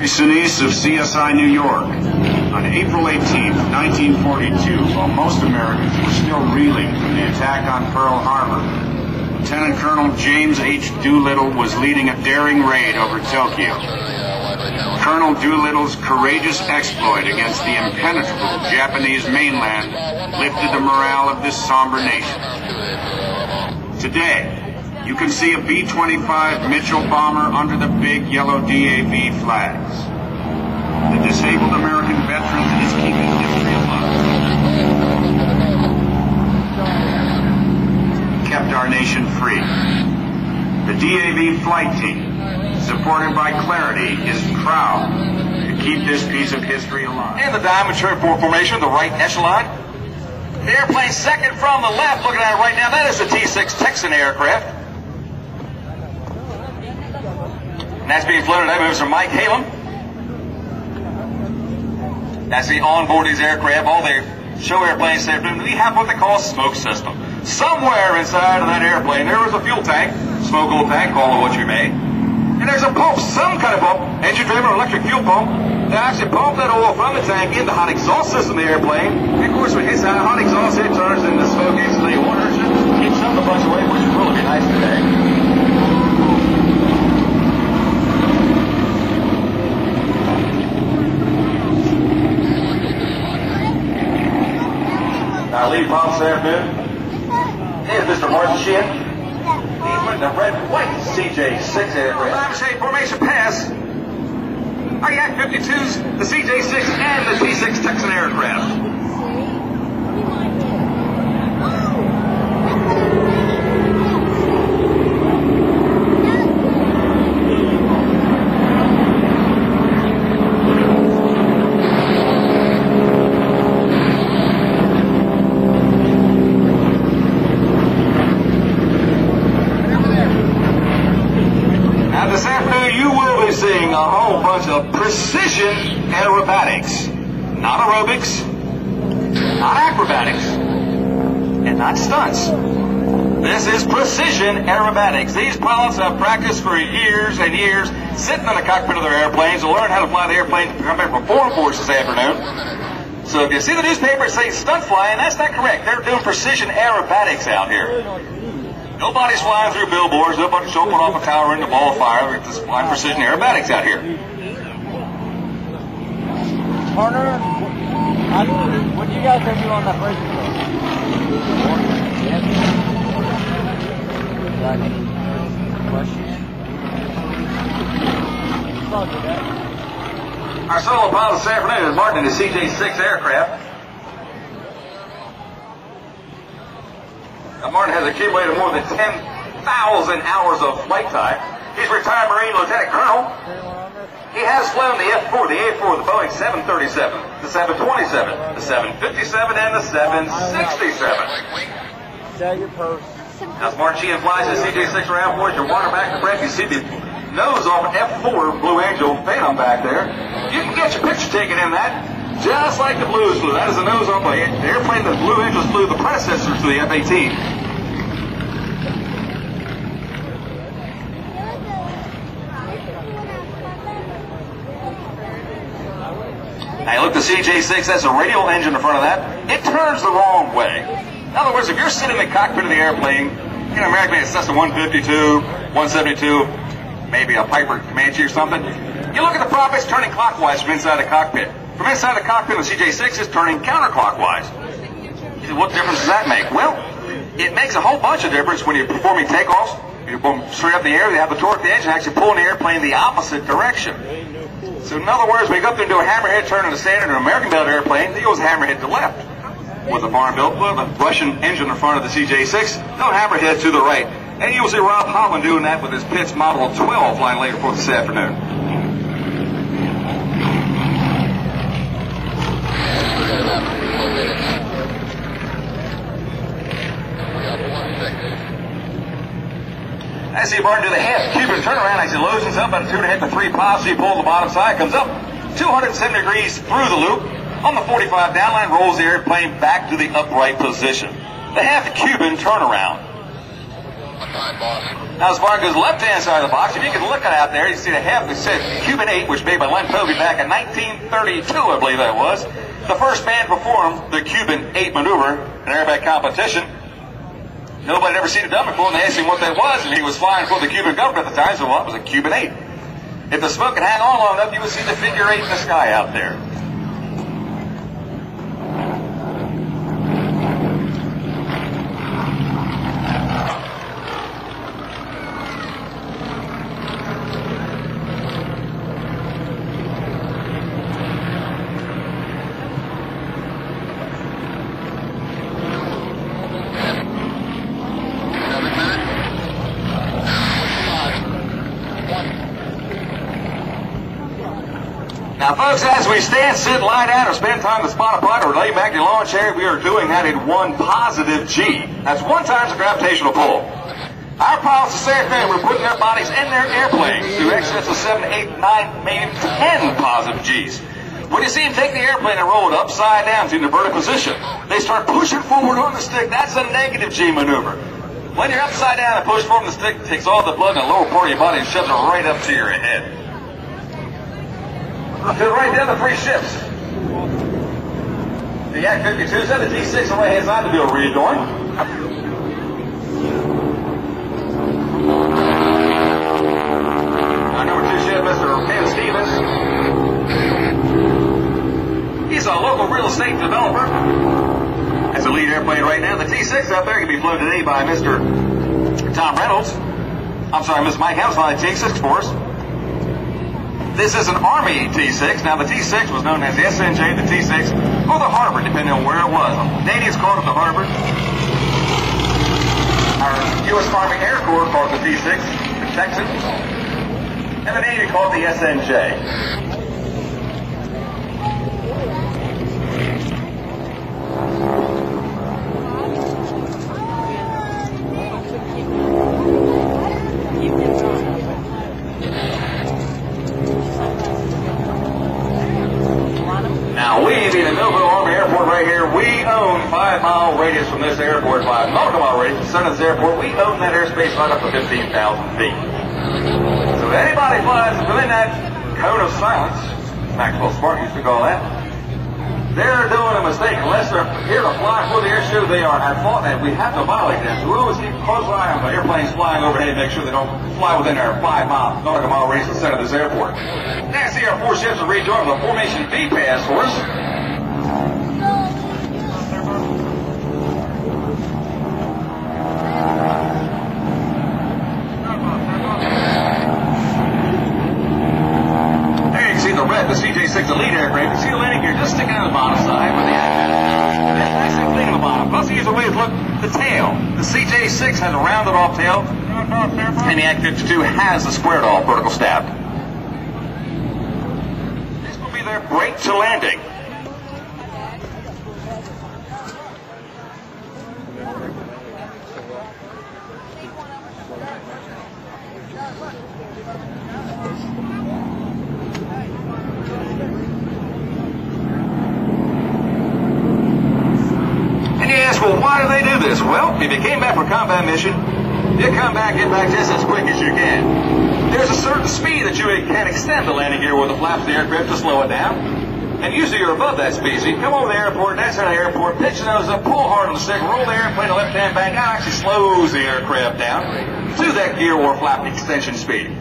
Sinise of CSI New York. On April 18, 1942, while most Americans were still reeling from the attack on Pearl Harbor, Lieutenant Colonel James H. Doolittle was leading a daring raid over Tokyo. Colonel Doolittle's courageous exploit against the impenetrable Japanese mainland lifted the morale of this somber nation. Today, you can see a B-25 Mitchell bomber under the big yellow DAV flags. The disabled American veteran is keeping history alive. Kept our nation free. The DAV flight team, supported by Clarity, is proud to keep this piece of history alive. And the diamond formation, the right echelon. The airplane second from the left, looking at it right now, that is the T-6 Texan aircraft. And that's being flown today by Mr. Mike Halem. That's the onboard these aircraft, all the show airplanes. We have what they call a smoke system. Somewhere inside of that airplane, there is a fuel tank, smokable tank, call it what you may. And there's a pump, some kind of pump, engine-driven electric fuel pump, that actually pump that oil from the tank in the hot exhaust system of the airplane. And of course, when it hits that hot exhaust, it turns into smoke instantly. Water keeps some of the bunch away, which will be nice today. Our lead pilot this afternoon is Mr. Martin Sheehan. He's with the red-white CJ-6 aircraft. I'm saying formation pass. Our Yak 52s, the CJ-6 and the T-6 Texan aircraft. Seeing a whole bunch of precision aerobatics. Not aerobics, not acrobatics, and not stunts. This is precision aerobatics. These pilots have practiced for years and years sitting in the cockpit of their airplanes to learn how to fly the airplane to come back from perform for us this afternoon. So if you see the newspapers say stunt flying, that's not correct. They're doing precision aerobatics out here. Nobody's flying through billboards. Nobody's jumping off a tower into a ball of fire. We're just flying precision aerobatics out here. Partner, what do you guys think on that first question? Our solo pilot this afternoon is Martin in the CJ-6 aircraft. Now, Martin has accumulated more than 10,000 hours of flight time. He's retired Marine Lieutenant Colonel. He has flown the F-4, the A-4, the Boeing 737, the 727, the 757, and the 767. Set your post. As Martin Sheehan flies the CJ-6 around, boys, your water back to breath. You see the nose off an F-4 Blue Angel Phantom back there. You can get your picture taken in that. Just like the Blues flew. That is the nose off the airplane that the Blue Angels flew, the predecessor to the F-18. Now look, the CJ-6, that's a radial engine in front of that. It turns the wrong way. In other words, if you're sitting in the cockpit of the airplane, you know, American, it's Cessna 152, 172, maybe a Piper Comanche or something. You look at the prop, it's turning clockwise from inside the cockpit. From inside the cockpit of the CJ-6 is turning counterclockwise. You say, what difference does that make? Well, it makes a whole bunch of difference when you're performing takeoffs. You're going straight up in the air, they have the torque, the engine actually pulling the airplane the opposite direction. So in other words, when you go up there and do a hammerhead turn on a standard or American-built airplane, it goes hammerhead to left. With a foreign-built, with a Russian engine in front of the CJ-6, they'll hammerhead to the right. And you'll see Rob Holland doing that with his Pitts Model 12 flying later for this afternoon. As he Martin do the half Cuban turnaround as he loads himself about 2.5 to 3 pops. He pulls the bottom side, comes up 270 degrees through the loop. On the 45 downline, rolls the airplane back to the upright position. The half Cuban turnaround. Now, as far as the left-hand side of the box, if you can look at out there, you see the half, it said Cuban 8, which made by Len Tovey back in 1932, I believe that was. The first man to perform the Cuban 8 maneuver in airbag competition. Nobody had ever seen it done before, and they asked him what that was, and he was flying for the Cuban government at the time, so well, it was a Cuban 8. If the smoke could hang on long enough, you would see the figure 8 in the sky out there. Now, folks, as we stand, sit, lie down, or spend time to spot a pod or lay back in your lawn chair, we are doing that in 1 positive G. That's 1 times the gravitational pull. Our pilots of Saipan were putting their bodies in their airplanes to excess of 7, 8, 9, maybe 10 positive Gs. When you see them take the airplane and roll it upside down to an inverted position, they start pushing forward on the stick. That's a negative G maneuver. When you're upside down and push forward on the stick, it takes all the blood in the lower part of your body and shoves it right up to your head. To the right there, the 3 ships. The Yak 52 said the T6 on the right hand side to be a readjoin. Our number 2 ship, Mr. Ken Stevens. He's a local real estate developer. That's the lead airplane right now. The T6 out there can be flown today by Mr. Tom Reynolds. I'm sorry, Mr. Mike House on the T6 for us. This is an Army T6. Now, the T6 was known as the SNJ, the T6, or the Harvard, depending on where it was. The Canadians called it the Harvard. Our U.S. Army Air Corps called it the T6, the Texan. And the Navy called it the SNJ. Now, we, being the Millville Army Airport right here, we own 5-mile radius from this airport, 5 nautical mile radius from this airport. We own that airspace right up to 15,000 feet. So if anybody flies within that cone of silence, Maxwell Spark used to call that, they're doing a mistake. Unless they're here to fly for the air show, they are at fault, and we have to violate that. So we always keep a close eye on the airplanes flying overhead to make sure they don't fly within our 5-mile nautical mile radius of the center of this airport. Now, see our 4 ships are rejoined with a formation B pass for us. There you can see the red, the CJ6 Elite aircraft. You can see the landing gear just sticking out of the bottom side. But that nice little thing on the bottom. Plus, here's a way to look the tail. The CJ6 has a rounded off tail, and the Yak 52 has a squared off vertical stab. This will be their brake to landing. Well, why do they do this? Well, if you came back for a combat mission, you come back, get back just as quick as you can. There's a certain speed that you can extend the landing gear with the flaps of the aircraft to slow it down. And usually you're above that speed. So you come over the airport, that's how the airport, pitch your nose up, pull hard on the stick, roll the airplane to left hand back. Now actually slows the aircraft down to that gear or flap extension speed.